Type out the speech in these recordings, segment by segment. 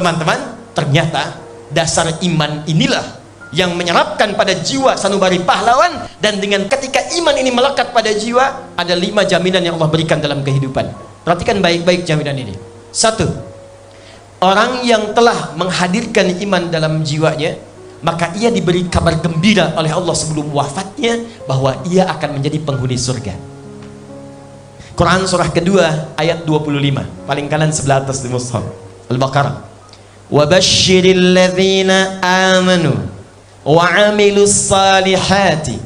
Teman-teman, ternyata dasar iman inilah yang menyerapkan pada jiwa sanubari pahlawan, dan dengan ketika iman ini melekat pada jiwa, ada 5 jaminan yang Allah berikan dalam kehidupan. Perhatikan baik-baik jaminan ini. 1. Orang yang telah menghadirkan iman dalam jiwanya, maka ia diberi kabar gembira oleh Allah sebelum wafatnya bahwa ia akan menjadi penghuni surga. Quran surah kedua ayat 25, paling kanan sebelah atas di mushaf Al-Baqarah. Wa basyiril ladzina amanu wa 'amilus salihati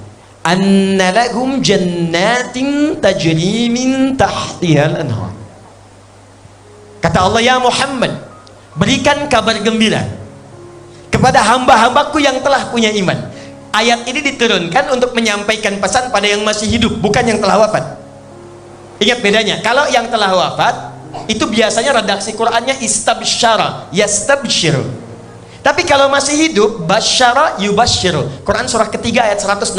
anna lahum jannatin tajri min tahtihal anhar. Kata Allah, ya Muhammad, berikan kabar gembira kepada hamba-hambaku yang telah punya iman. Ayat ini diturunkan untuk menyampaikan pesan pada yang masih hidup, bukan yang telah wafat. Ingat bedanya. Kalau yang telah wafat itu biasanya redaksi Qur'annya istabsyara, yastabsyiru. Tapi kalau masih hidup, basyara yubasyiru. Quran surah ketiga ayat 169.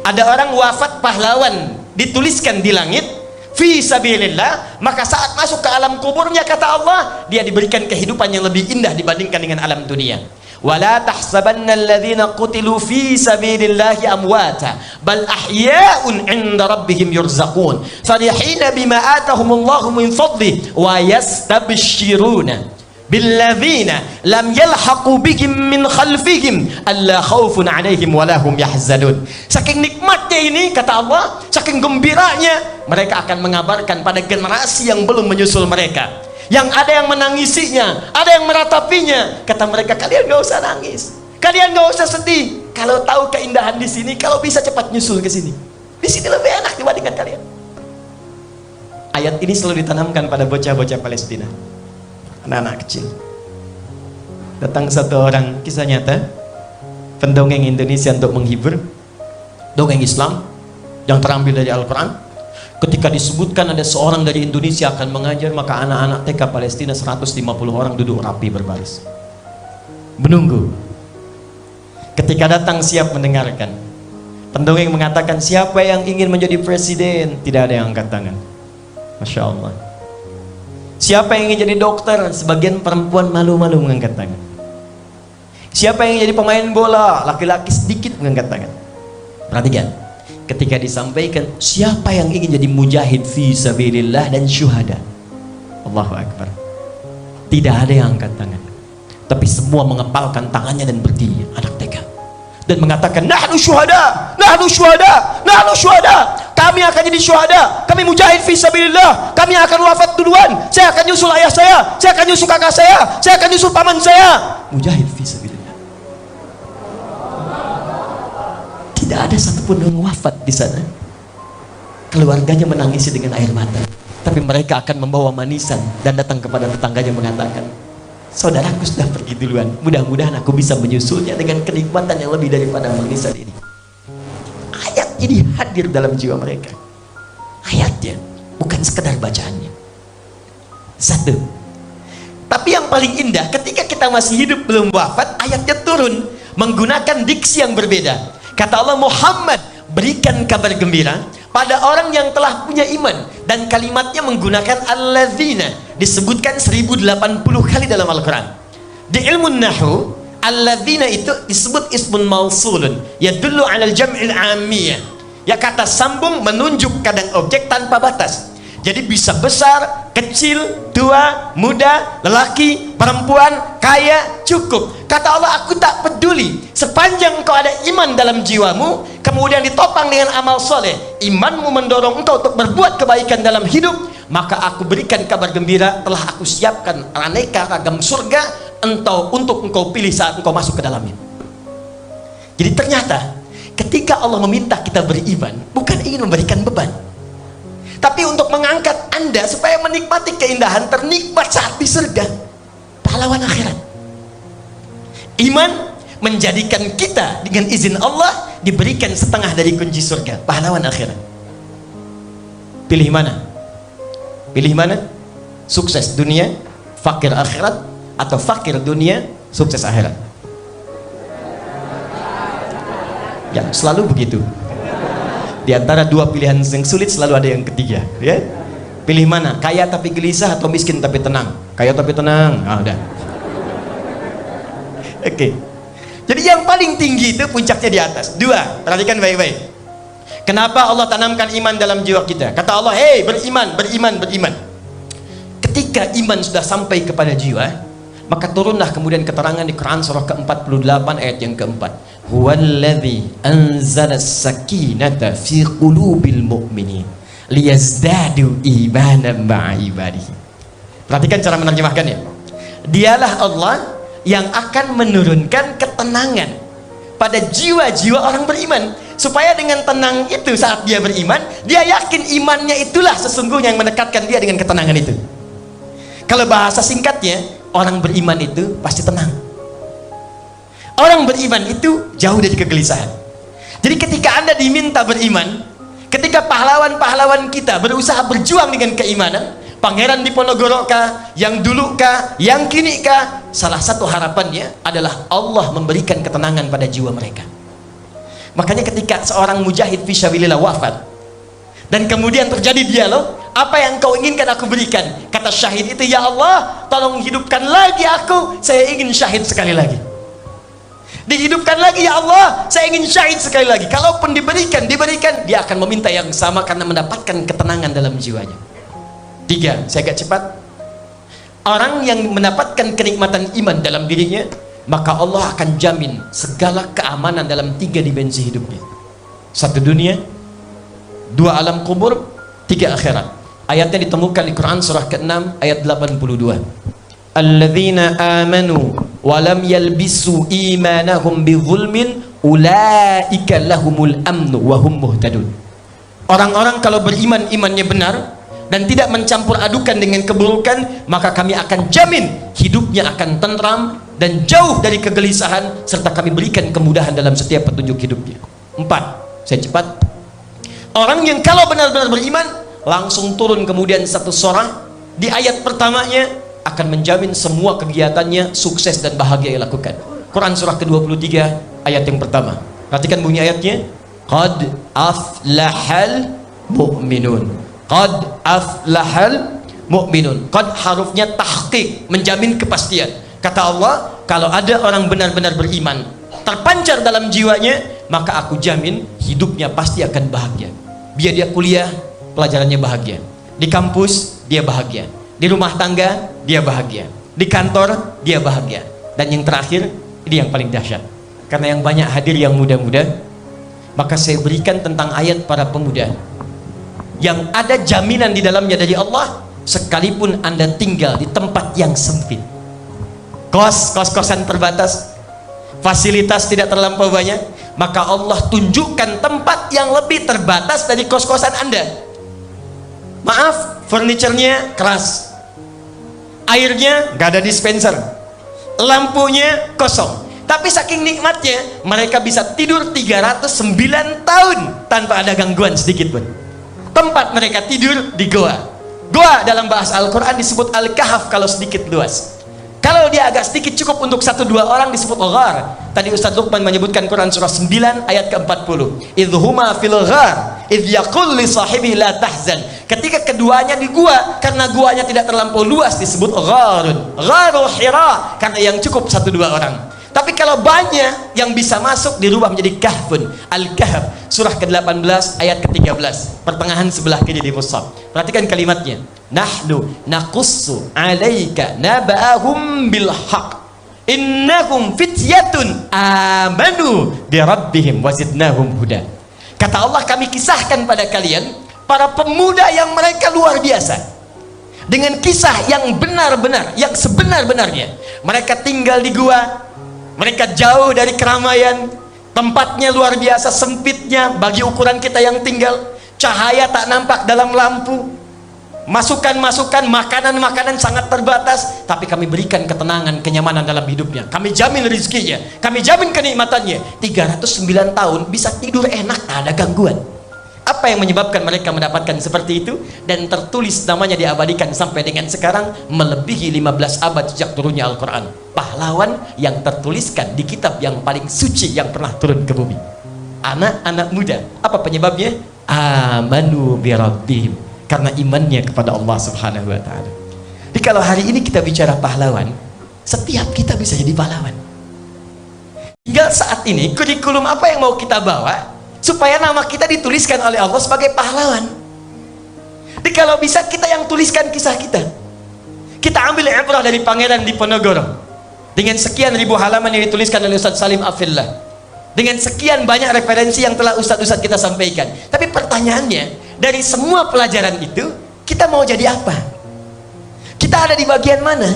Ada orang wafat pahlawan, dituliskan di langit fi sabilillah, maka saat masuk ke alam kuburnya, kata Allah, dia diberikan kehidupan yang lebih indah dibandingkan dengan alam dunia. Wala tahsabanna alladhina qutilu fi sabilillahi amwata bal ahya'un 'inda rabbihim yurzaqun farihina bima atahumullahu min fadli wa yastabshiruna billadzina lam yalhaqu bihim min khalfihim alla khaufun 'alaihim wa lahum yahzanun. Saking nikmatnya ini, kata Allah, saking gembiranya, mereka akan mengabarkan pada generasi yang belum menyusul mereka, yang ada yang menangisinya, ada yang meratapinya. Kata mereka, kalian gak usah nangis, kalian gak usah sedih. Kalau tahu keindahan di sini, kalau bisa cepat nyusul ke sini. Di sini lebih enak dibandingkan kalian. Ayat ini selalu ditanamkan pada bocah-bocah Palestina, anak-anak kecil. Datang satu orang, kisah nyata, pendongeng Indonesia untuk menghibur, dongeng Islam yang terambil dari Al-Quran. Ketika disebutkan ada seorang dari Indonesia akan mengajar, maka anak-anak TK Palestina 150 orang duduk rapi berbaris menunggu. Ketika datang siap mendengarkan, pendongeng mengatakan, siapa yang ingin menjadi presiden? Tidak ada yang angkat tangan. Masya Allah. Siapa yang ingin jadi dokter? Sebagian perempuan malu-malu mengangkat tangan. Siapa yang ingin jadi pemain bola? Laki-laki sedikit mengangkat tangan. Perhatikan, ketika disampaikan siapa yang ingin jadi mujahid fi sabilillah dan syuhada, Allahu Akbar, tidak ada yang angkat tangan, tapi semua mengepalkan tangannya dan berdiri, anak TK, dan mengatakan, nahnu syuhada, nahnu syuhada, nahnu syuhada. Kami akan jadi syuhada, kami mujahid fi sabilillah, kami akan wafat duluan, saya akan nyusul ayah saya akan nyusul kakak saya akan nyusul paman saya. Mujahid fi sabilillah. Tidak ada satupun yang wafat di sana. Keluarganya menangisi dengan air mata, tapi mereka akan membawa manisan dan datang kepada tetangganya mengatakan, saudaraku sudah pergi duluan, mudah-mudahan aku bisa menyusulnya dengan kenikmatan yang lebih daripada manisan ini. Ayat ini hadir dalam jiwa mereka. Ayatnya, bukan sekedar bacaannya. Satu. Tapi yang paling indah, ketika kita masih hidup belum wafat, ayatnya turun menggunakan diksi yang berbeda. Kata Allah, Muhammad, berikan kabar gembira pada orang yang telah punya iman, dan kalimatnya menggunakan alladzina, disebutkan 1080 kali dalam Al-Quran. Di ilmu nahwu, alladzina itu disebut ismun mausulun yadullu alal jam'il amiyah, ya kata sambung menunjuk kadang objek tanpa batas. Jadi bisa besar, kecil, tua, muda, lelaki, perempuan, kaya, cukup. Kata Allah, aku tak peduli sepanjang engkau ada iman dalam jiwamu, kemudian ditopang dengan amal soleh, imanmu mendorong engkau untuk berbuat kebaikan dalam hidup, maka aku berikan kabar gembira, telah aku siapkan aneka ragam surga untuk engkau pilih saat engkau masuk ke dalamnya. Jadi ternyata ketika Allah meminta kita beriman, bukan ingin memberikan beban, tapi untuk mengangkat Anda supaya menikmati keindahan ternikmat saat di surga, pahlawan akhirat. Iman menjadikan kita dengan izin Allah diberikan setengah dari kunci surga, pahlawan akhirat. Pilih mana? Pilih mana? Sukses dunia, fakir akhirat, atau fakir dunia, sukses akhirat? Ya, selalu begitu. Di antara dua pilihan yang sulit selalu ada yang ketiga, ya. Pilih mana? Kaya tapi gelisah atau miskin tapi tenang? Kaya tapi tenang. Udah. Oke. Jadi yang paling tinggi itu puncaknya di atas. Dua, perhatikan baik-baik. Kenapa Allah tanamkan iman dalam jiwa kita? Kata Allah, hei beriman, beriman, beriman. Ketika iman sudah sampai kepada jiwa, maka turunlah kemudian keterangan di Quran surah ke-48 ayat yang keempat. Huwallazi anzala as-sakinata fi qulubil mu'minin liyazdadu imanan ma'a ibadihi. Perhatikan cara menerjemahkannya. Dialah Allah yang akan menurunkan ketenangan pada jiwa-jiwa orang beriman, supaya dengan tenang itu saat dia beriman, dia yakin imannya itulah sesungguhnya yang mendekatkan dia dengan ketenangan itu. Kalau bahasa singkatnya, orang beriman itu pasti tenang. Orang beriman itu jauh dari kegelisahan. Jadi ketika Anda diminta beriman, ketika pahlawan-pahlawan kita berusaha berjuang dengan keimanan, Pangeran Diponegoro kah, yang dulu kah, yang kini kah, salah satu harapannya adalah Allah memberikan ketenangan pada jiwa mereka. Makanya ketika seorang mujahid fisabilillah wafat, dan kemudian terjadi dialog, apa yang kau inginkan aku berikan? Kata syahid itu, ya Allah, tolong hidupkan lagi aku, saya ingin syahid sekali lagi. Dihidupkan lagi, ya Allah, saya ingin syahid sekali lagi. Kalaupun diberikan, dia akan meminta yang sama karena mendapatkan ketenangan dalam jiwanya. Tiga, saya agak cepat. Orang yang mendapatkan kenikmatan iman dalam dirinya, maka Allah akan jamin segala keamanan dalam tiga dimensi hidupnya. Satu dunia, dua alam kubur, tiga akhirat. Ayatnya ditemukan di Quran surah ke-6 ayat 82. Alladzina amanu wa lam yalbisu imanahum bizulmin ulaika lahumul amnu wa hum muhtadun. Orang-orang kalau beriman, imannya benar dan tidak mencampur adukan dengan keburukan, maka kami akan jamin hidupnya akan tentram dan jauh dari kegelisahan, serta kami berikan kemudahan dalam setiap petunjuk hidupnya. 4, saya cepat. Orang yang kalau benar-benar beriman, langsung turun kemudian satu surah di ayat pertamanya akan menjamin semua kegiatannya sukses dan bahagia ia lakukan. Quran surah ke-23 ayat yang pertama. Perhatikan bunyi ayatnya. Qad aflahal mu'minun. Qad aflahal mu'minun. Qad harufnya tahqiq, menjamin kepastian. Kata Allah, kalau ada orang benar-benar beriman terpancar dalam jiwanya, maka aku jamin hidupnya pasti akan bahagia. Biar dia kuliah, pelajarannya bahagia. Di kampus, dia bahagia. Di rumah tangga, dia bahagia. Di kantor, dia bahagia. Dan yang terakhir, ini yang paling dahsyat. Karena yang banyak hadir yang muda-muda, maka saya berikan tentang ayat para pemuda yang ada jaminan di dalamnya dari Allah, sekalipun Anda tinggal di tempat yang sempit, kos-kosan terbatas, fasilitas tidak terlampau banyak, maka Allah tunjukkan tempat yang lebih terbatas dari kos-kosan Anda. Maaf, furniturnya keras, airnya gak ada dispenser, lampunya kosong, tapi saking nikmatnya mereka bisa tidur 309 tahun tanpa ada gangguan sedikit pun. Tempat mereka tidur di goa. Goa dalam bahasa Al-Quran disebut Al-Kahf kalau sedikit luas. Kalau dia agak sedikit cukup untuk 1-2 orang disebut ghar. Tadi Ustaz Luqman menyebutkan Quran surah 9 ayat ke-40. Idhuma fil ghar idh yaqul li sahibi la tahzan. Ketika keduanya di gua, karena guanya tidak terlampau luas disebut gharun. Gharul Hira karena yang cukup 1-2 orang. Tapi kalau banyak yang bisa masuk dirubah menjadi kahfun. Al-Kahf surah ke-18 ayat ke-13, pertengahan sebelah kiri di mushaf. Perhatikan kalimatnya. Nahnu naqussu 'alaika naba'ahum bil haqq innahum fityatun amanu bi rabbihim wazidnahum huda. Kata Allah, kami kisahkan pada kalian para pemuda yang mereka luar biasa, dengan kisah yang benar-benar, yang sebenar-benarnya. Mereka tinggal di gua, mereka jauh dari keramaian, tempatnya luar biasa sempitnya bagi ukuran kita yang tinggal, cahaya tak nampak dalam lampu, masukan-masukan makanan-makanan sangat terbatas, tapi kami berikan ketenangan, kenyamanan dalam hidupnya. Kami jamin rezekinya, kami jamin kenikmatannya. 309 tahun bisa tidur enak, tak ada gangguan. Apa yang menyebabkan mereka mendapatkan seperti itu? Dan tertulis namanya, diabadikan sampai dengan sekarang, melebihi 15 abad sejak turunnya Al-Quran. Pahlawan yang tertuliskan di kitab yang paling suci yang pernah turun ke bumi. Anak-anak muda. Apa penyebabnya? Amanu bi rabbihim, karena imannya kepada Allah Subhanahu wa ta'ala. Jadi kalau hari ini kita bicara pahlawan, setiap kita bisa jadi pahlawan. Tinggal saat ini kurikulum apa yang mau kita bawa supaya nama kita dituliskan oleh Allah sebagai pahlawan. Jadi kalau bisa kita yang tuliskan kisah kita. Kita ambil ibrah dari Pangeran Diponegoro dengan sekian ribu halaman yang dituliskan oleh Ustaz Salim Afillah, dengan sekian banyak referensi yang telah ustadz-ustadz kita sampaikan. Tapi pertanyaannya, dari semua pelajaran itu kita mau jadi apa? Kita ada di bagian mana?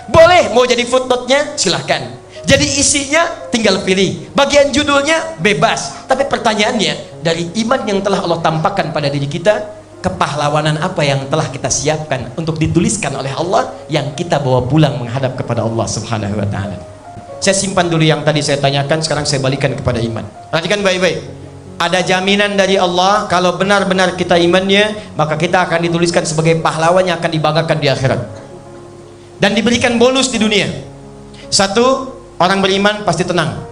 Boleh mau jadi footnote-nya silahkan, jadi isinya tinggal pilih, bagian judulnya bebas. Tapi pertanyaannya, dari iman yang telah Allah tampakkan pada diri kita, kepahlawanan apa yang telah kita siapkan untuk dituliskan oleh Allah yang kita bawa pulang menghadap kepada Allah Subhanahu wa ta'ala. Saya simpan dulu yang tadi saya tanyakan, sekarang saya balikan kepada iman. Perhatikan baik-baik. Ada jaminan dari Allah kalau benar-benar kita imannya, maka kita akan dituliskan sebagai pahlawan yang akan dibanggakan di akhirat dan diberikan bonus di dunia. Satu, orang beriman pasti tenang.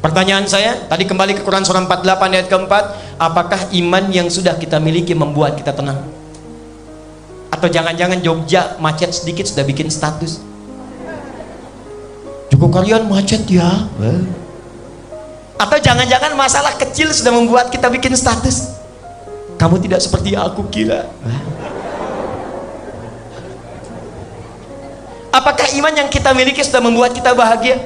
Pertanyaan saya tadi kembali ke Quran surah 48 ayat keempat, apakah iman yang sudah kita miliki membuat kita tenang? Atau jangan-jangan Jogja macet sedikit sudah bikin status, Joko kalian macet ya? Atau jangan-jangan masalah kecil sudah membuat kita bikin status, kamu tidak seperti aku kira. Apakah iman yang kita miliki sudah membuat kita bahagia?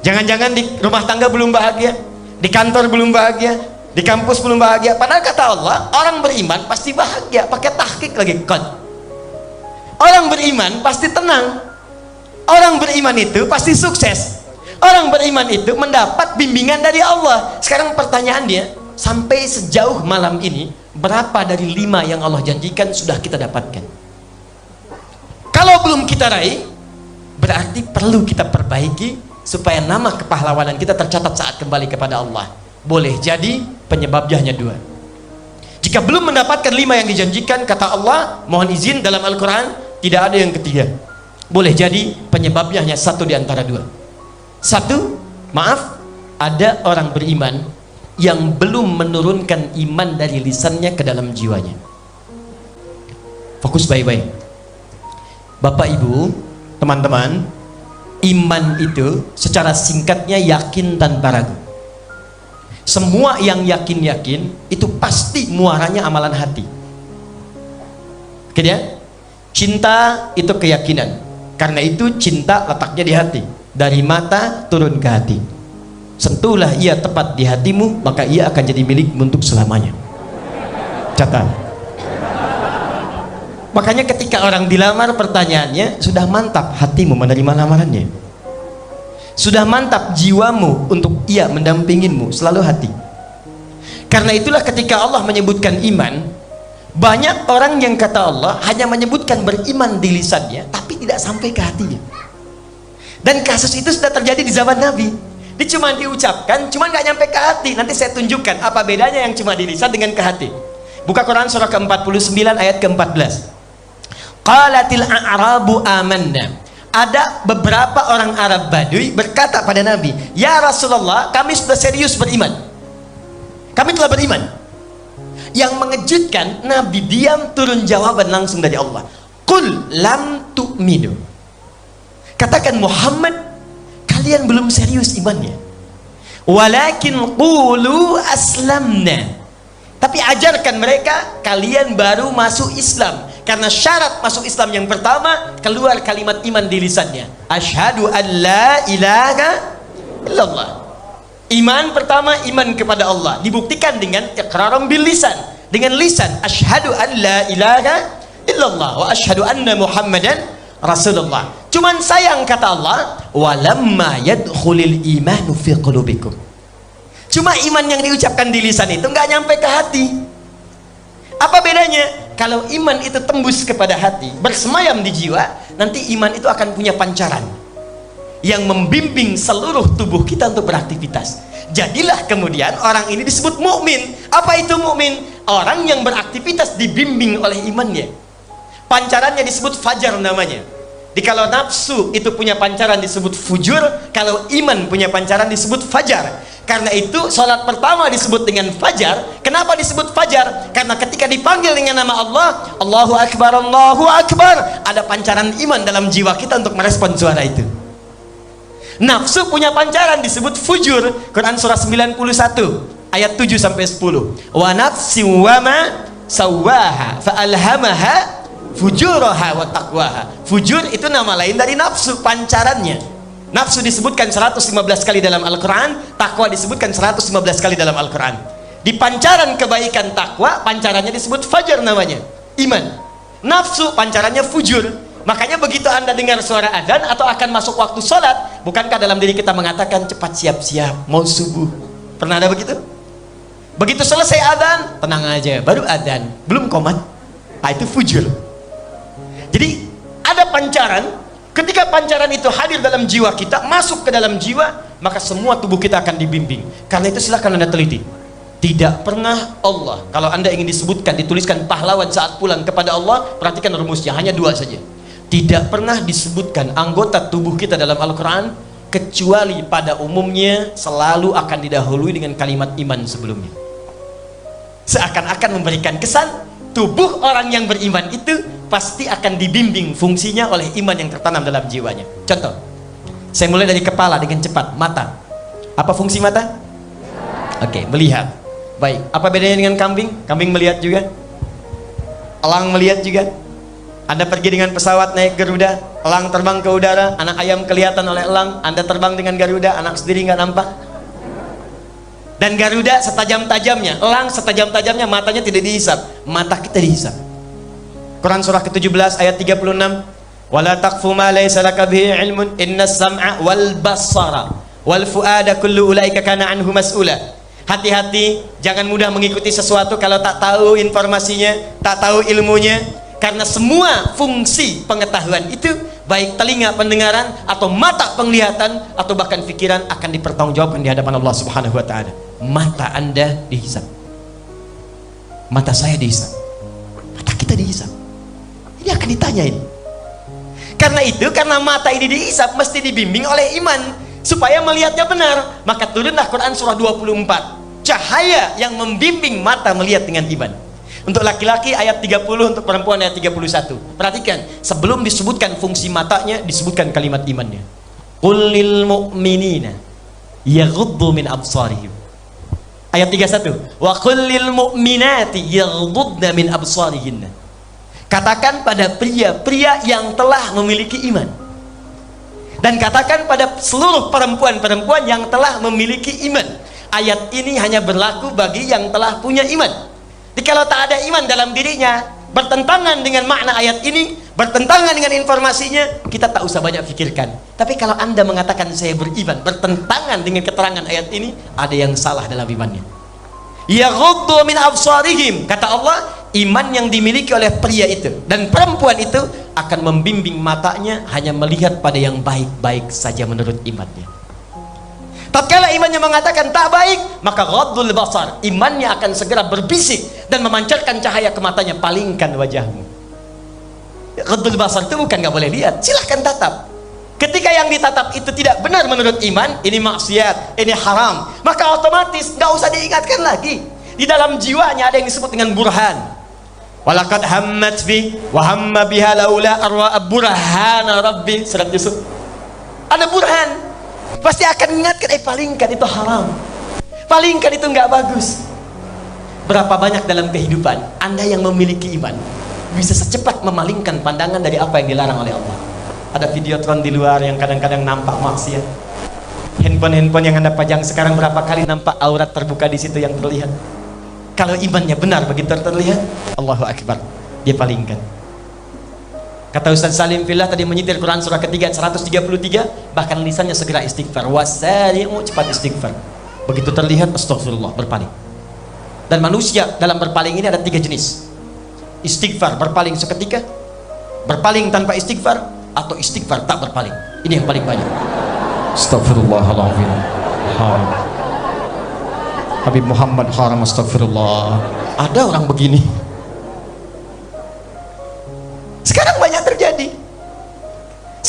Jangan-jangan di rumah tangga belum bahagia, di kantor belum bahagia, di kampus belum bahagia. Padahal kata Allah, orang beriman pasti bahagia. Pakai tahqiq lagi, qad. Orang beriman pasti tenang. Orang beriman itu pasti sukses. Orang beriman itu mendapat bimbingan dari Allah. Sekarang pertanyaannya, sampai sejauh malam ini, berapa dari 5 yang Allah janjikan sudah kita dapatkan? Kalau belum kita raih, berarti perlu kita perbaiki supaya nama kepahlawanan kita tercatat saat kembali kepada Allah. Boleh jadi penyebabnya hanya 2. Jika belum mendapatkan 5 yang dijanjikan, kata Allah, mohon izin dalam Al-Quran tidak ada yang ketiga. Boleh jadi penyebabnya hanya 1 di antara 2. 1, maaf, ada orang beriman yang belum menurunkan iman dari lisannya ke dalam jiwanya. Fokus baik-baik. Bapak Ibu, teman-teman, iman itu secara singkatnya yakin tanpa ragu. Semua yang yakin-yakin itu pasti muaranya amalan hati. Oke ya? Cinta itu keyakinan. Karena itu cinta letaknya di hati. Dari mata turun ke hati. Sentuhlah ia tepat di hatimu, maka ia akan jadi milikmu untuk selamanya. Catat. Makanya ketika orang dilamar, pertanyaannya, sudah mantap hatimu menerima lamarannya? Sudah mantap jiwamu untuk ia mendampingimu selalu hati? Karena itulah ketika Allah menyebutkan iman, banyak orang yang kata Allah hanya menyebutkan beriman di lisannya tapi tidak sampai ke hatinya. Dan kasus itu sudah terjadi di zaman Nabi. Dia cuma diucapkan, cuma nggak nyampe ke hati. Nanti saya tunjukkan apa bedanya yang cuma di lisan dengan ke hati. Buka Quran surah ke-49 ayat ke-14. Qalatil a'rabu amanna. Ada beberapa orang Arab Badui berkata pada Nabi, ya Rasulullah, kami sudah serius beriman, kami telah beriman. Yang mengejutkan, Nabi diam, turun jawaban langsung dari Allah, qul lam tu'minu. Katakan Muhammad, kalian belum serius imannya. Walakin qulu aslamna. Tapi ajarkan mereka, kalian baru masuk Islam. Karena syarat masuk Islam yang pertama, keluar kalimat iman di lisannya. Asyhadu an la ilaha illallah. Iman pertama, iman kepada Allah. Dibuktikan dengan iqraram bil lisan. Dengan lisan, asyhadu an la ilaha illallah wa asyhadu anna Muhammadan Rasulullah. Cuman sayang kata Allah, walamma yadkhulul imanu fi qulubikum. Cuma iman yang diucapkan di lisan itu nggak nyampe ke hati. Apa bedanya? Kalau iman itu tembus kepada hati, bersemayam di jiwa, nanti iman itu akan punya pancaran yang membimbing seluruh tubuh kita untuk beraktivitas. Jadilah kemudian orang ini disebut mukmin. Apa itu mukmin? Orang yang beraktivitas dibimbing oleh imannya. Pancarannya disebut fajar namanya. Di kalau nafsu itu punya pancaran disebut fujur, kalau iman punya pancaran disebut fajar. Karena itu sholat pertama disebut dengan fajar. Kenapa disebut fajar? Karena ketika dipanggil dengan nama Allah, Allahu Akbar, Allahu Akbar, ada pancaran iman dalam jiwa kita untuk merespon suara itu. Nafsu punya pancaran disebut fujur. Quran surah 91 ayat 7 sampai 10. Wa nafsi wa ma sawwaha fa alhamaha fujuraha wa taqwaha. Fujur itu nama lain dari nafsu, pancarannya. Nafsu disebutkan 115 kali dalam Al-Quran, takwa disebutkan 115 kali dalam Al-Quran. Di pancaran kebaikan takwa, pancarannya disebut fajar namanya, iman. Nafsu pancarannya fujur. Makanya begitu Anda dengar suara adzan atau akan masuk waktu sholat, bukankah dalam diri kita mengatakan cepat siap-siap, mau subuh? Pernah ada begitu? Begitu selesai adzan, tenang aja, baru adzan, belum qomat. Nah, itu fujur. Jadi ada pancaran. Ketika pancaran itu hadir dalam jiwa kita, masuk ke dalam jiwa, maka semua tubuh kita akan dibimbing. Karena itu silahkan Anda teliti. Tidak pernah Allah, kalau Anda ingin disebutkan, dituliskan pahlawan saat pulang kepada Allah, perhatikan rumusnya, hanya 2 saja. Tidak pernah disebutkan anggota tubuh kita dalam Al-Quran, kecuali pada umumnya selalu akan didahului dengan kalimat iman sebelumnya. Seakan-akan memberikan kesan, tubuh orang yang beriman itu pasti akan dibimbing fungsinya oleh iman yang tertanam dalam jiwanya. Contoh, saya mulai dari kepala dengan cepat. Mata, apa fungsi mata? Oke, melihat. Baik, apa bedanya dengan kambing? Kambing melihat juga, elang melihat juga. Anda pergi dengan pesawat naik Garuda, elang terbang ke udara, anak ayam kelihatan oleh elang. Anda terbang dengan Garuda, anak sendiri nggak nampak. Dan Garuda setajam-tajamnya, elang setajam-tajamnya, matanya tidak dihisap, mata kita dihisap. Quran surah ke-17 ayat 36. Wala taqfu ma laysa laka bihi ilmun innas sam'a wal basara wal fuada kullu ulaika kana anhu mas'ula. Hati-hati, jangan mudah mengikuti sesuatu kalau tak tahu informasinya, tak tahu ilmunya, karena semua fungsi pengetahuan itu, baik telinga pendengaran atau mata penglihatan atau bahkan pikiran, akan dipertanggungjawabkan di hadapan Allah Subhanahu wa taala. Mata Anda dihisap, mata saya dihisap, mata kita dihisap. Ini akan ditanyain. Karena itu, karena mata ini dihisap, mesti dibimbing oleh iman supaya melihatnya benar. Maka turunlah Quran surah 24, cahaya yang membimbing mata melihat dengan iman. Untuk laki-laki ayat 30, untuk perempuan ayat 31. Perhatikan, sebelum disebutkan fungsi matanya, disebutkan kalimat imannya. Qul lil mu'minina yaghuddu min absarihim. Ayat 31. Wa qul lil mu'minati yaghuddna min absarihinna. Katakan pada pria-pria yang telah memiliki iman, dan katakan pada seluruh perempuan-perempuan yang telah memiliki iman. Ayat ini hanya berlaku bagi yang telah punya iman. Jadi kalau tak ada iman dalam dirinya, bertentangan dengan makna ayat ini, bertentangan dengan informasinya, kita tak usah banyak pikirkan. Tapi kalau Anda mengatakan saya beriman, bertentangan dengan keterangan ayat ini, ada yang salah dalam imannya. Yaghuddu min absarihim, kata Allah, iman yang dimiliki oleh pria itu dan perempuan itu akan membimbing matanya hanya melihat pada yang baik-baik saja menurut imannya. Tatkala imannya mengatakan tak baik, maka ghaddul basar, imannya akan segera berbisik dan memancarkan cahaya ke matanya, palingkan wajahmu. Ghaddul basar itu bukan nggak boleh lihat, silahkan tatap. Ketika yang ditatap itu tidak benar menurut iman, ini maksiat, ini haram, maka otomatis nggak usah diingatkan lagi. Di dalam jiwanya ada yang disebut dengan burhan. Walaqad hammat fi wa hamma biha laula arwa burhana rabbi. Surat Yusuf. Ada burhan. Pasti akan mengingatkan, palingkan itu haram. Palingkan itu nggak bagus. Berapa banyak dalam kehidupan Anda yang memiliki iman bisa secepat memalingkan pandangan dari apa yang dilarang oleh Allah. Ada videotron di luar yang kadang-kadang nampak maksiat. Handphone yang Anda pajang sekarang berapa kali nampak aurat terbuka di situ yang terlihat. Kalau imannya benar begitu terlihat, Allahu Akbar, dia palingkan. Kata Ustaz Salim Fillah tadi menyitir Quran surah ketiga 133, bahkan lisannya segera istighfar. Wasari'u, cepat istighfar. Begitu terlihat, astagfirullah, berpaling. Dan manusia dalam berpaling ini ada 3 jenis. Istighfar, berpaling seketika, berpaling tanpa istighfar, atau istighfar tak berpaling. Ini yang paling banyak. Astagfirullahaladzim, haram. Habib Muhammad haram, astagfirullah. Ada orang begini. Sekarang banyak terjadi.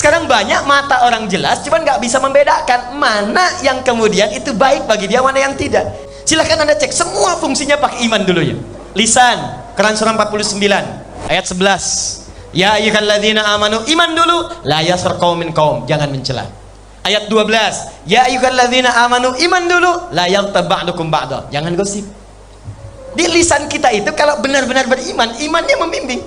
Sekarang banyak mata orang jelas, cuman nggak bisa membedakan mana yang kemudian itu baik bagi dia, mana yang tidak. Silahkan Anda cek semua fungsinya pakai iman dulu ya. Lisan, Quran surah 49 ayat 11. Ya ayyuhalladzina amanu, iman dulu, la yaskhar qaumin qaum, jangan mencela. Ayat 12. Ya ayyuhalladzina amanu, iman dulu, la yaghtab ba'dukum ba'da, jangan gosip. Di lisan kita itu kalau benar-benar beriman, imannya membimbing.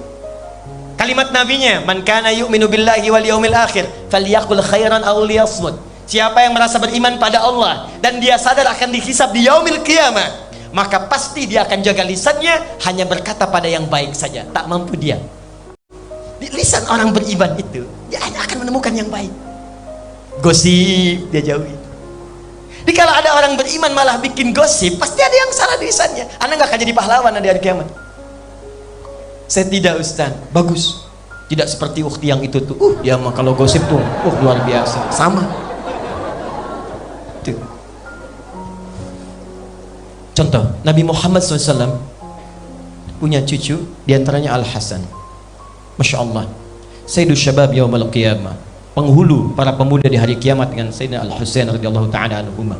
Kalimat nabinya, man kana yu'minu billahi wal yaumil akhir falyaqul khairan aw liyasmut. Siapa yang merasa beriman pada Allah dan dia sadar akan dihisab di yaumil qiyamah, maka pasti dia akan jaga lisannya, hanya berkata pada yang baik saja, tak mampu dia. Di lisan orang beriman itu, dia hanya akan menemukan yang baik. Gosip dia jauhi. Jadi kalau ada orang beriman malah bikin gosip, pasti ada yang salah di lisannya. Anda nggak akan jadi pahlawan di hari kiamat. Saya tidak, Ustaz. Bagus. Tidak seperti ukhti yang itu tuh. Ya mah kalau gosip tuh, luar biasa. Sama. Tuh. Contoh, Nabi Muhammad SAW punya cucu, diantaranya Al-Hasan. Masya Allah. Sayyidus Syabab Yawmal Qiyamah. Penghulu para pemuda di hari kiamat dengan Sayyidina Al-Husain radhiyallahu ta'ala anhuma.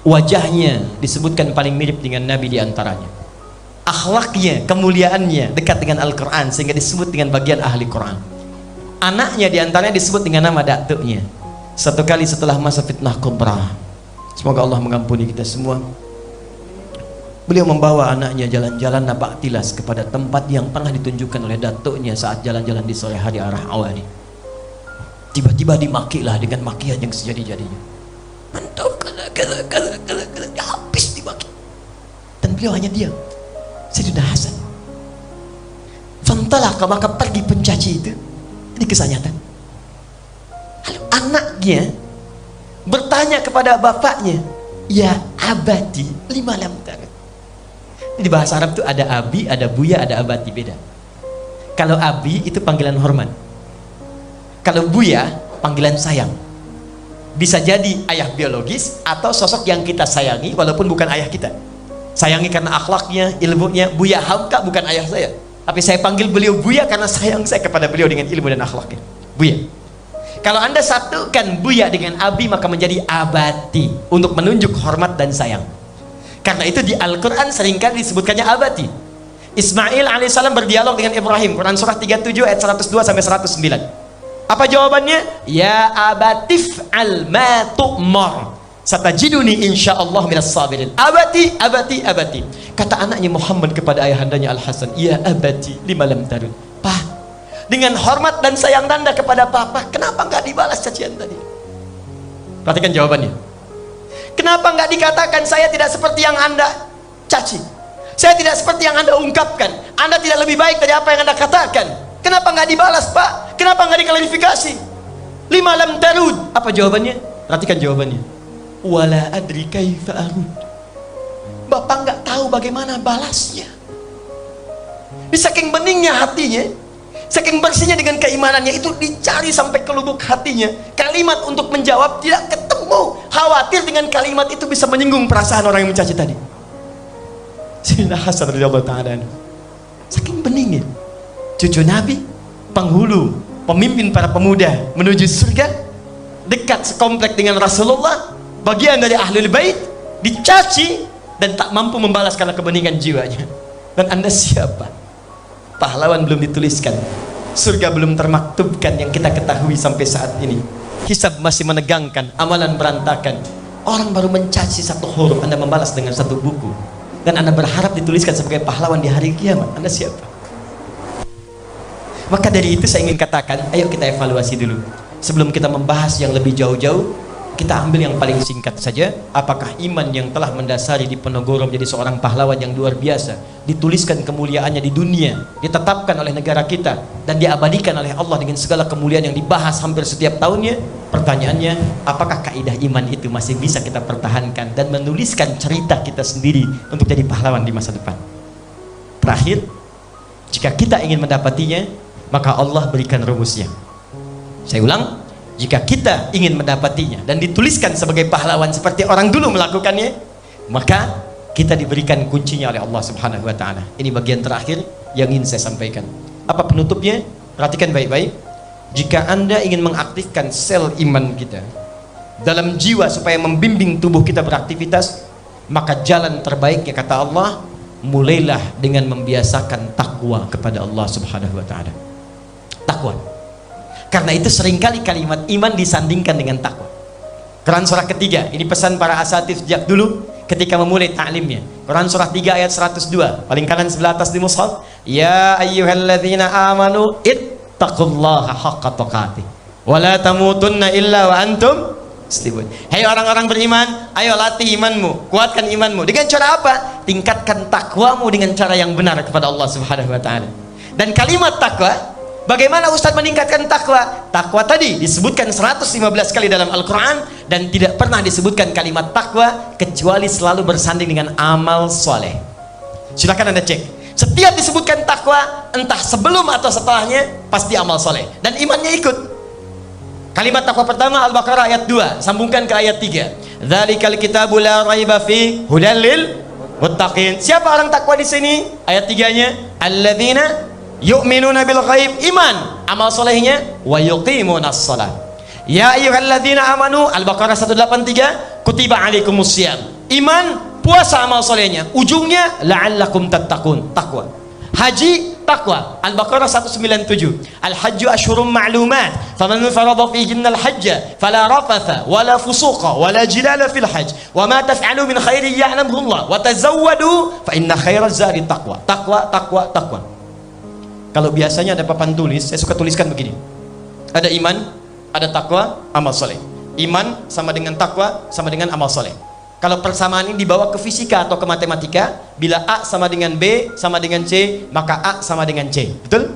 Wajahnya disebutkan paling mirip dengan Nabi diantaranya. Akhlaknya, kemuliaannya dekat dengan Al-Quran sehingga disebut dengan bagian ahli Quran. Anaknya diantaranya disebut dengan nama datuknya. Satu kali setelah masa fitnah kubra, semoga Allah mengampuni kita semua, beliau membawa anaknya jalan-jalan napak tilas kepada tempat yang pernah ditunjukkan oleh datuknya saat jalan-jalan di sore hari arah Awali. Tiba-tiba dimakilah dengan makian yang sejadi-jadinya. Mantap, kala, habis dimaki. Dan beliau hanya diam. Sayyidina Hasan fantalaka, maka pergi pencaci itu. Ini kisah nyata. Lalu anaknya bertanya kepada bapaknya, ya abati lima lam tarud. Di bahasa Arab itu ada abi, ada buya, ada abati, beda. Kalau abi itu panggilan hormat, kalau buya panggilan sayang. Bisa jadi ayah biologis atau sosok yang kita sayangi walaupun bukan ayah kita. Sayangi karena akhlaknya, ilmunya. Buya Hamka bukan ayah saya, tapi saya panggil beliau Buya karena sayang saya kepada beliau dengan ilmu dan akhlaknya. Buya. Kalau Anda satukan Buya dengan Abi, maka menjadi Abati, untuk menunjuk hormat dan sayang. Karena itu di Al-Quran seringkali disebutkannya Abati. Ismail alaihissalam berdialog dengan Ibrahim, Quran surah 37 ayat 102 sampai 109. Apa jawabannya? Ya abatif al ma tu'mar satajiduni insyaallah minas sabirin. Abati, abati, abati. Kata anaknya Muhammad kepada ayahandanya Al-Hasan, ya abati lima lam tarud. Pak, dengan hormat dan sayang Anda kepada papa, kenapa nggak dibalas cacian tadi? Perhatikan jawabannya. Kenapa nggak dikatakan saya tidak seperti yang Anda caci, saya tidak seperti yang Anda ungkapkan, Anda tidak lebih baik dari apa yang Anda katakan? Kenapa nggak dibalas, Pak? Kenapa nggak diklarifikasi? Lima lam tarud. Apa jawabannya? Perhatikan jawabannya. Wala adri kaifa arud. Bapak nggak tahu bagaimana balasnya. Di saking beningnya hatinya, saking bersihnya dengan keimanannya, itu dicari sampai ke lubuk hatinya. Kalimat untuk menjawab tidak ketemu. Khawatir dengan kalimat itu bisa menyinggung perasaan orang yang mencaci tadi. Sayyidina Hasan radhiyallahu ta'ala, saking beningnya, cucu Nabi, penghulu, pemimpin para pemuda menuju surga, dekat sekomplek dengan Rasulullah, bagian dari ahlul bait, dicaci dan tak mampu membalas karena kebeningan jiwanya. Dan Anda siapa? Pahlawan belum dituliskan, surga belum termaktubkan yang kita ketahui sampai saat ini. Hisab masih menegangkan, amalan berantakan. Orang baru mencaci satu huruf, Anda membalas dengan satu buku, dan Anda berharap dituliskan sebagai pahlawan di hari kiamat. Anda siapa? Maka dari itu saya ingin katakan, ayo kita evaluasi dulu. Sebelum kita membahas yang lebih jauh-jauh, kita ambil yang paling singkat saja. Apakah iman yang telah mendasari Diponegoro menjadi seorang pahlawan yang luar biasa, dituliskan kemuliaannya di dunia, ditetapkan oleh negara kita, dan diabadikan oleh Allah dengan segala kemuliaan yang dibahas hampir setiap tahunnya? Pertanyaannya, apakah kaidah iman itu masih bisa kita pertahankan dan menuliskan cerita kita sendiri untuk jadi pahlawan di masa depan? Terakhir, jika kita ingin mendapatinya, maka Allah berikan rumusnya. Saya ulang, jika kita ingin mendapatinya dan dituliskan sebagai pahlawan seperti orang dulu melakukannya, maka kita diberikan kuncinya oleh Allah Subhanahu wa ta'ala. Ini bagian terakhir yang ingin saya sampaikan. Apa penutupnya? Perhatikan baik-baik. Jika Anda ingin mengaktifkan sel iman kita dalam jiwa supaya membimbing tubuh kita beraktivitas, maka jalan terbaiknya kata Allah, mulailah dengan membiasakan takwa kepada Allah Subhanahu wa taala. Takwa. Karena itu seringkali kalimat iman disandingkan dengan takwa. Quran surah ketiga, ini pesan para asatidz sejak dulu ketika memulai ta'limnya. Quran surah 3 ayat 102, paling kanan sebelah atas di mushaf, ya ayyuhalladzina amanu ittaqullaha haqqa tuqatih wa la tamutunna illa wa antum muslimun. Hai orang-orang beriman, ayo latih imanmu, kuatkan imanmu. Dengan cara apa? Tingkatkan takwamu dengan cara yang benar kepada Allah Subhanahu wa taala. Dan kalimat takwa, bagaimana Ustaz meningkatkan takwa? Takwa tadi disebutkan 115 kali dalam Al-Qur'an dan tidak pernah disebutkan kalimat takwa kecuali selalu bersanding dengan amal soleh. Silakan Anda cek. Setiap disebutkan takwa, entah sebelum atau setelahnya, pasti amal soleh dan imannya ikut. Kalimat takwa pertama Al-Baqarah ayat 2, sambungkan ke ayat 3. Dzalikal kitabu la raiba fi hudal lil muttaqin. Siapa orang takwa di sini? Ayat 3-nya, alladzina yu'minuna bil ghaib, iman, amal solehnya wa yuqimunas shalah. Ya ayyuhalladzina amanu, Al-Baqarah 183, kutiba alaikumusiyam, iman, puasa, amal solehnya, ujungnya la'allakum tattaqun, takwa. Haji, takwa, Al-Baqarah 197, al-hajju asyhurum ma'lumat, faman farada fihinna al-hajja fala rafatha wala fusuqa wala jidala fil hajj wa ma taf'alu min khairin ya'lamhu Allah wa tazawwadu fa inna khairaz zadi taqwa. Takwa, takwa, takwa. Kalau biasanya ada papan tulis, saya suka tuliskan begini, ada iman, ada takwa, amal soleh. Iman sama dengan takwa sama dengan amal soleh. Kalau persamaan ini dibawa ke fisika atau ke matematika, bila A sama dengan B sama dengan C, maka A sama dengan C. Betul?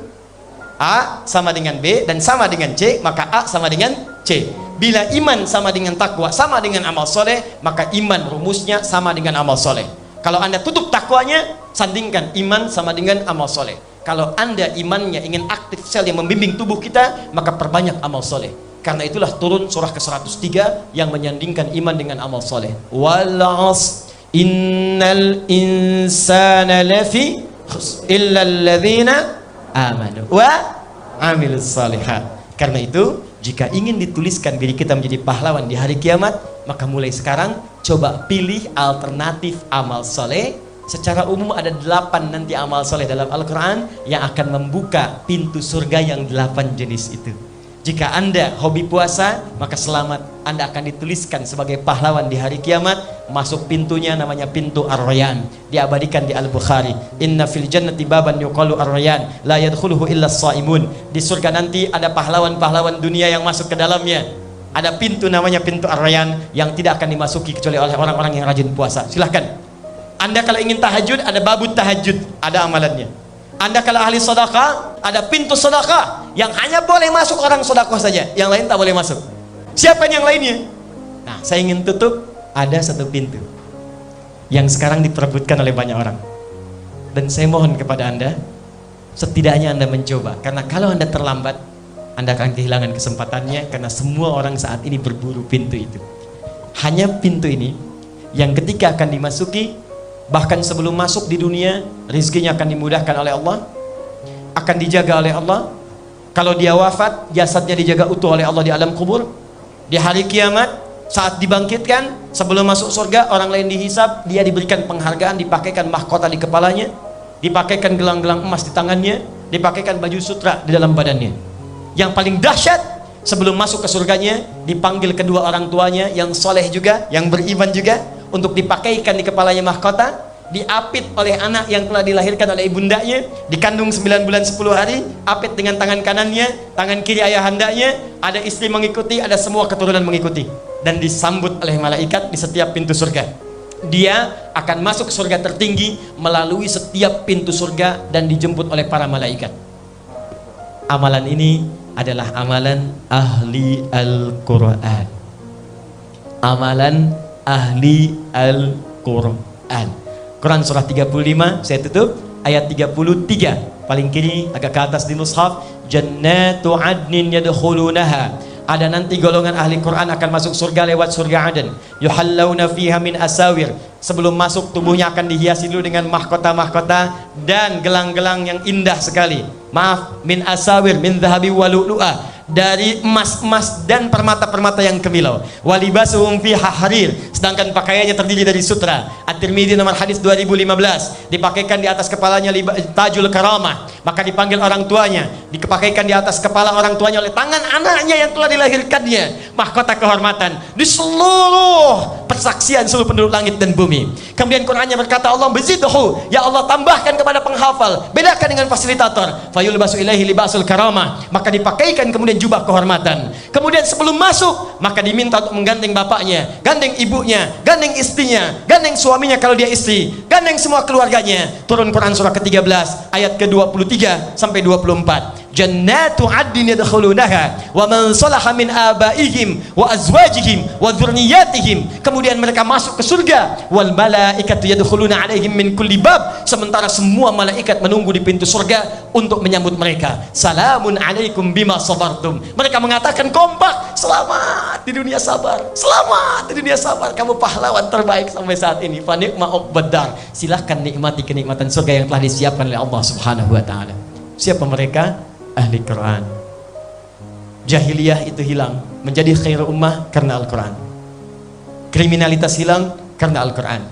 A sama dengan B dan sama dengan C, maka A sama dengan C. Bila iman sama dengan takwa sama dengan amal soleh, maka iman rumusnya sama dengan amal soleh. Kalau Anda tutup takwanya, sandingkan iman sama dengan amal soleh. Kalau Anda imannya ingin aktif sel yang membimbing tubuh kita, maka perbanyak amal soleh. Karena itulah turun surah ke-103 yang menyandingkan iman dengan amal soleh. Wal 'asr innal insana lafi khusr illa alladzina amanu wa 'amilus shalihat. Karena itu, jika ingin dituliskan diri kita menjadi pahlawan di hari kiamat, maka mulai sekarang coba pilih alternatif amal soleh. Secara umum ada 8 nanti amal soleh dalam Al-Quran yang akan membuka pintu surga yang 8 jenis itu. Jika Anda hobi puasa, maka selamat, Anda akan dituliskan sebagai pahlawan di hari kiamat. Masuk pintunya namanya pintu Ar-Rayyan, diabadikan di Al-Bukhari, inna fil jannati baban yuqalu Ar-Rayyan la yadkhuluhu illa as-shaimun. Di surga nanti ada pahlawan-pahlawan dunia yang masuk ke dalamnya. Ada pintu namanya pintu Ar-Rayyan yang tidak akan dimasuki kecuali oleh orang-orang yang rajin puasa. Silahkan Anda kalau ingin tahajud, ada babut tahajud, ada amalannya. Anda kalau ahli sedekah, ada pintu sedekah yang hanya boleh masuk orang sedekah saja, yang lain tak boleh masuk. Siapa yang lainnya? Nah, saya ingin tutup, ada satu pintu yang sekarang diperebutkan oleh banyak orang. Dan saya mohon kepada Anda, setidaknya Anda mencoba, karena kalau Anda terlambat, Anda akan kehilangan kesempatannya, karena semua orang saat ini berburu pintu itu. Hanya pintu ini yang ketika akan dimasuki, bahkan sebelum masuk di dunia, rizkinya akan dimudahkan oleh Allah, akan dijaga oleh Allah. Kalau dia wafat, jasadnya dijaga utuh oleh Allah di alam kubur. Di hari kiamat, saat dibangkitkan, sebelum masuk surga, orang lain dihisab, dia diberikan penghargaan, dipakaikan mahkota di kepalanya, dipakaikan gelang-gelang emas di tangannya, dipakaikan baju sutra di dalam badannya. Yang paling dahsyat, sebelum masuk ke surganya, dipanggil kedua orang tuanya yang soleh juga, yang beriman juga, untuk dipakaikan di kepalanya mahkota, diapit oleh anak yang telah dilahirkan oleh ibundanya, dikandung 9 bulan 10 hari, apit dengan tangan kanannya, tangan kiri ayahandanya, ada istri mengikuti, ada semua keturunan mengikuti, dan disambut oleh malaikat di setiap pintu surga. Dia akan masuk surga tertinggi melalui setiap pintu surga dan dijemput oleh para malaikat. Amalan ini adalah amalan ahli Al-Quran. Amalan ahli Al-Quran. Quran surah 35, saya tutup ayat 33, paling kiri agak ke atas di mushaf, jannatu adnin yadkhulunaha. Ada nanti golongan ahli Quran akan masuk surga lewat surga Aden. Yuhallawna fiha min asawir. Sebelum masuk, tubuhnya akan dihiasi dulu dengan mahkota-mahkota dan gelang-gelang yang indah sekali. Maaf, min asawir min dhahabi wa lu'lu'ah. dari emas-emas dan permata-permata yang kemilau. Walibasuhum fiha harir, sedangkan pakaiannya terdiri dari sutra. At-Tirmidzi nomor hadis 2015, dipakaikan di atas kepalanya tajul karamah, maka dipanggil orang tuanya, dipakaikan di atas kepala orang tuanya oleh tangan anaknya yang telah dilahirkannya, mahkota kehormatan di seluruh persaksian seluruh penduduk langit dan bumi. Kemudian Qur'annya berkata, Allah bezidhu, ya Allah tambahkan kepada penghafal, bedakan dengan fasilitator, fayulbasu ilaihi libasul karamah, maka dipakaikan kemudian jubah kehormatan. Kemudian sebelum masuk, maka diminta untuk menggandeng bapaknya, gandeng ibunya, gandeng istrinya, gandeng suaminya kalau dia istri, gandeng semua keluarganya. Turun Quran surah ke-13 ayat ke-23 sampai 24. Jannatu 'adnin yadkhulunaha wa man salaha min abaihim wa azwajihim wa dzurriyyatihim. Kemudian mereka masuk ke surga. Wal malaikatu yadkhuluna 'alaihim min kulli bab. Sementara semua malaikat menunggu di pintu surga untuk menyambut mereka. Salamun 'alaikum bima sabartum. Mereka mengatakan kompak, selamat di dunia sabar. Selamat di dunia sabar. Kamu pahlawan terbaik sampai saat ini. Fa ni'ma uqbadar. Silahkan nikmati kenikmatan surga yang telah disiapkan oleh Allah Subhanahu wa taala. Siapa mereka? Ahli Quran. Jahiliyah itu hilang, menjadi khairu ummah karena Al-Quran. Kriminalitas hilang karena Al-Quran.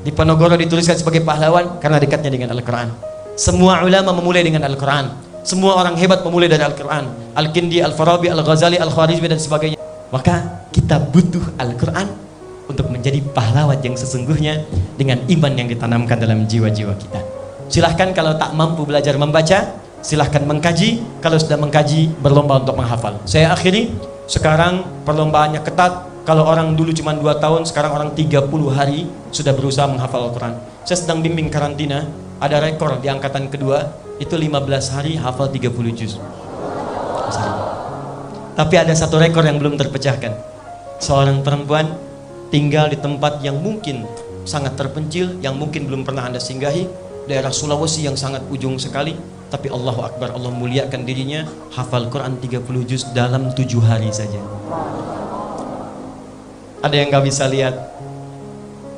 Diponegoro dituliskan sebagai pahlawan karena dekatnya dengan Al-Quran. Semua ulama memulai dengan Al-Quran. Semua orang hebat memulai dari Al-Quran. Al-Kindi, Al-Farabi, Al-Ghazali, Al-Khwarizmi dan sebagainya. Maka kita butuh Al-Quran untuk menjadi pahlawan yang sesungguhnya dengan iman yang ditanamkan dalam jiwa-jiwa kita. Silahkan kalau tak mampu belajar membaca, silahkan mengkaji. Kalau sudah mengkaji, berlomba untuk menghafal. Saya akhiri, sekarang perlombaannya ketat. Kalau orang dulu cuma 2 tahun, sekarang orang 30 hari sudah berusaha menghafal Al-Quran. Saya sedang bimbing karantina, ada rekor di angkatan kedua, itu 15 hari hafal 30 juz. Tapi ada satu rekor yang belum terpecahkan. Seorang perempuan tinggal di tempat yang mungkin sangat terpencil, yang mungkin belum pernah Anda singgahi, daerah Sulawesi yang sangat ujung sekali, tapi Allahu Akbar, Allah muliakan dirinya, hafal Quran 30 juz dalam 7 hari saja. Ada yang gak bisa lihat,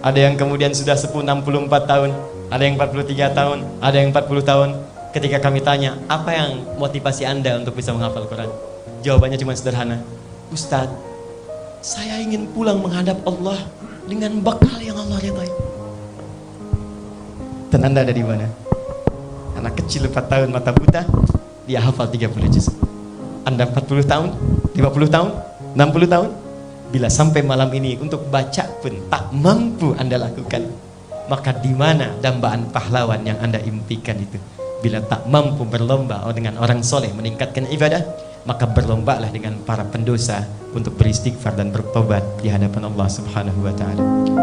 ada yang kemudian sudah sepuh 64 tahun, ada yang 43 tahun, ada yang 40 tahun. Ketika kami tanya, apa yang motivasi Anda untuk bisa menghafal Quran? Jawabannya cuma sederhana, Ustadz, saya ingin pulang menghadap Allah dengan bekal yang Allah ridhai. Dan Anda ada di mana? Anak kecil 4 tahun mata buta, dia hafal 30 juz. Anda 40 tahun, 50 tahun, 60 tahun, bila sampai malam ini untuk baca pun tak mampu Anda lakukan, maka di mana dambaan pahlawan yang Anda impikan itu? Bila tak mampu berlomba dengan orang soleh meningkatkan ibadah, maka berlombalah dengan para pendosa untuk beristighfar dan bertobat di hadapan Allah Subhanahu wa taala.